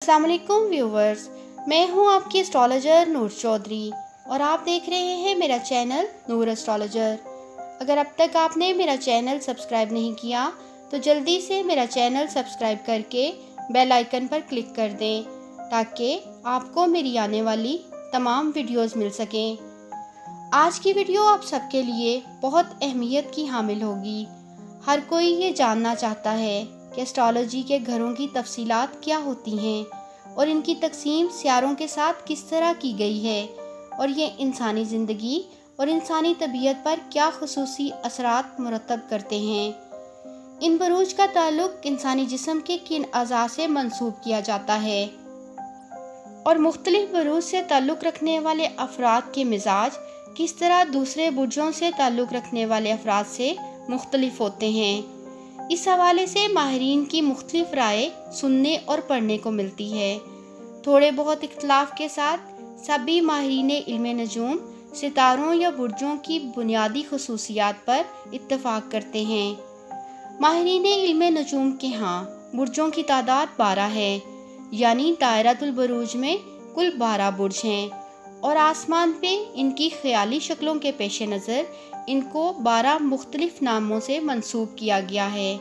अस्सलाम वालेकुम व्यूवर्स, मैं हूं आपकी एस्ट्रोलॉजर नूर चौधरी और आप देख रहे हैं मेरा चैनल नूर एस्ट्रोलॉजर। अगर अब तक आपने मेरा चैनल सब्सक्राइब नहीं किया तो जल्दी से मेरा चैनल सब्सक्राइब करके बेल आइकन पर क्लिक कर दें ताकि आपको मेरी आने वाली तमाम वीडियोस मिल सकें। आज की वीडियो आप सबके लिए बहुत अहमियत की हामिल होगी। हर कोई ये जानना चाहता है कि एस्ट्रोलॉजी के घरों की तफसीलात क्या होती हैं और इनकी तकसीम सियारों के साथ किस तरह की गई है और ये इंसानी ज़िंदगी और इंसानी तबीयत पर क्या खुसूसी असरात मुरतब करते हैं। इन बुरूज का ताल्लुक इंसानी जिस्म के किन अज़ा से मंसूब किया जाता है और मुख्तलिफ बुरूज से ताल्लुक़ रखने वाले अफराद के मिजाज किस तरह दूसरे बुर्जों से ताल्लुक़ रखने वाले अफराद से मुख्तलिफ होते हैं। इस हवाले से माहिरीन की मुख्तलिफ राय सुनने और पढ़ने को मिलती है। थोड़े बहुत इख्तलाफ के साथ सभी माहिरीन इल्म नजूम सितारों या बुर्जों की बुनियादी खुसूसियात पर इत्तफाक करते हैं। माहिरीन इल्म नजूम के यहाँ बुर्जों की तादाद 12 है, यानी दायरातुल बुरूज में कुल 12 बुर्ज हैं और आसमान पे इनकी ख्याली शक्लों के पेश नज़र इनको 12 मुख्तलिफ नामों से मंसूब किया गया है।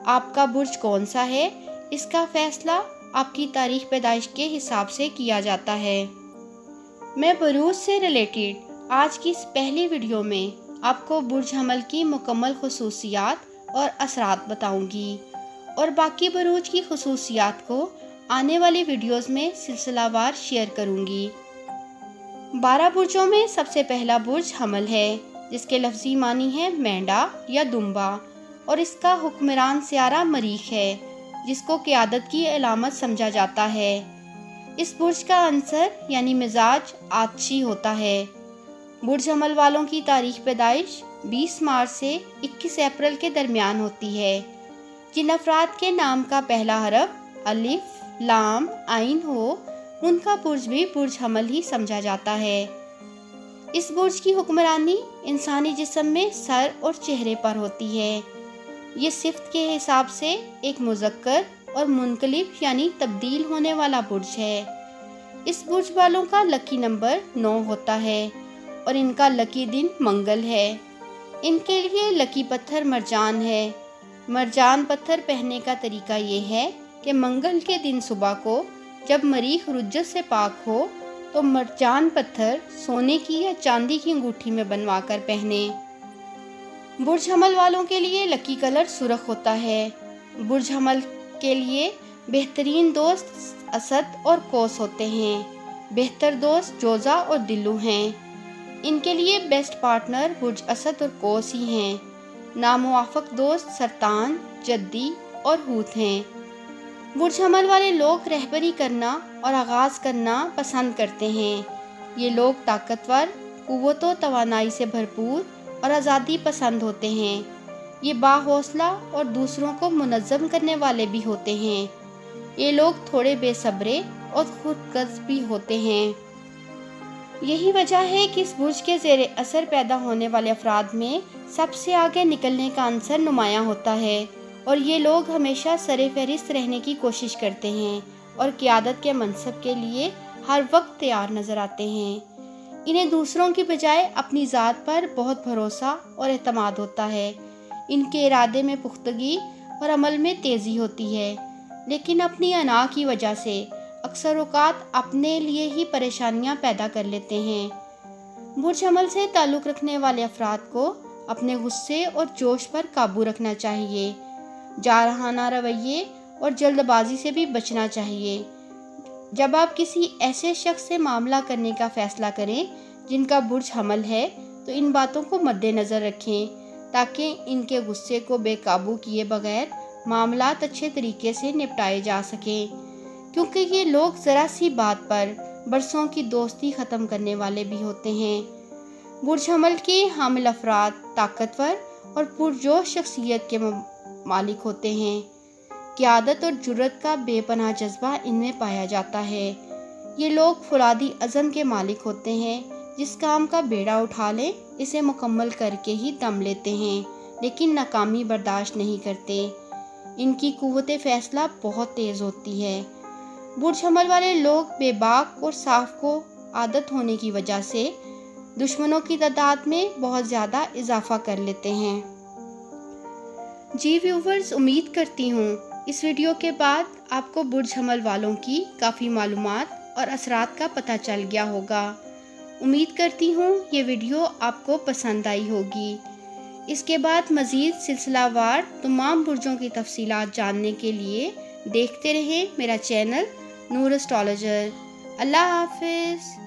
आपका बुर्ज कौन सा है, इसका फ़ैसला आपकी तारीख़ पैदाइश के हिसाब से किया जाता है। मैं बुरूज से रिलेटेड आज की इस पहली वीडियो में आपको बुर्ज हमल की मुकम्मल खुसूसियात और असरात बताऊंगी और बाकी बुरूज की खुसूसियात को आने वाली वीडियोस में सिलसिलावार शेयर करूंगी। 12 बुर्जों में सबसे पहला बुर्ज हमल है, जिसके लफ्ज़ी मानी है मेंढा या दुम्बा और इसका हुक्मरान सियारा मरीख है, जिसको क़यादत की अलामत समझा जाता है। इस बुर्ज का अंसर यानी मिजाज आतशी होता है। बुर्ज हमल वालों की तारीख़ पैदाइश 20 मार्च से 21 अप्रैल के दरमियान होती है। जिन अफराद के नाम का पहला हरफ अलिफ, लाम, आइन हो, उनका बुर्ज भी बुर्ज हमल ही समझा जाता है। इस बुर्ज की हुक्मरानी इंसानी जिस्म में सर और चेहरे पर होती है। ये सिफ्त के हिसाब से एक मुज़क्कर और मुनकलिब यानी तब्दील होने वाला बुर्ज है। इस बुर्ज वालों का लकी नंबर 9 होता है और इनका लकी दिन मंगल है। इनके लिए लकी पत्थर मरजान है। मरजान पत्थर पहनने का तरीका ये है कि मंगल के दिन सुबह को जब मरीख रुज्जत से पाक हो तो मरजान पत्थर सोने की या चांदी की अंगूठी में बनवा कर पहने। बुर्ज हमल वालों के लिए लकी कलर सुर्ख होता है। बुर्ज हमल के लिए बेहतरीन दोस्त असद और कौस होते हैं। बेहतर दोस्त जोज़ा और दिल्लू हैं। इनके लिए बेस्ट पार्टनर बुर्ज असद और कौस ही हैं। नामुवाफक दोस्त सरतान, जद्दी और हूत हैं। बुर्ज हमल वाले लोग रहबरी करना और आगाज़ करना पसंद करते हैं। ये लोग ताकतवर, कुव्वत व तवानाई से भरपूर और आज़ादी पसंद होते हैं। ये बाहौसला और दूसरों को मुनज़्ज़म करने वाले भी होते हैं। ये लोग थोड़े बेसब्रे और खुदगर्ज़ भी होते हैं। यही वजह है कि इस बुर्ज के ज़ेरे असर पैदा होने वाले अफराद में सबसे आगे निकलने का अंसर नुमायाँ होता है और ये लोग हमेशा सरे फहरिस्त रहने की कोशिश करते हैं और क़यादत के मनसब के लिए हर वक्त तैयार नज़र आते हैं। इन्हें दूसरों की बजाय अपनी ज़ात पर बहुत भरोसा और एतमाद होता है। इनके इरादे में पुख्तगी और अमल में तेज़ी होती है, लेकिन अपनी अना की वजह से अक्सर औक़ात अपने लिए ही परेशानियां पैदा कर लेते हैं। बुर्ज हमल से ताल्लुक़ रखने वाले अफराद को अपने गुस्से और जोश पर काबू रखना चाहिए। जारहाना रवैये और जल्दबाजी से भी बचना चाहिए। जब आप किसी ऐसे शख्स से मामला करने का फ़ैसला करें जिनका बुर्ज हमल है तो इन बातों को मद्देनज़र रखें ताकि इनके गुस्से को बेकाबू किए बगैर मामलात अच्छे तरीके से निपटाए जा सकें, क्योंकि ये लोग ज़रा सी बात पर बरसों की दोस्ती ख़त्म करने वाले भी होते हैं। बुर्ज हमल के हामिल अफराद ताकतवर और पुरजोश शख्सियत के मालिक होते हैं। क़यादत और जुर्रत का बेपनाह जज्बा इनमें पाया जाता है। ये लोग फुलादी अज़म के मालिक होते हैं। जिस काम का बेड़ा उठा लें इसे मुकम्मल करके ही दम लेते हैं, लेकिन नाकामी बर्दाश्त नहीं करते। इनकी कुव्वत फ़ैसला बहुत तेज़ होती है। برج حمل والے لوگ بے باک اور صاف کو عادت ہونے کی وجہ سے دشمنوں کی تعداد میں بہت زیادہ اضافہ کر لیتے ہیں۔ جی ویورز، امید کرتی ہوں اس ویڈیو کے بعد آپ کو برج حمل والوں کی کافی معلومات اور اثرات کا پتہ چل گیا ہوگا۔ امید کرتی ہوں یہ ویڈیو آپ کو پسند آئی ہوگی۔ اس کے بعد مزید سلسلہ وار تمام برجوں کی تفصیلات جاننے کے لیے دیکھتے رہیں میرا چینل نور اسٹرالوجر۔ اللہ حافظ۔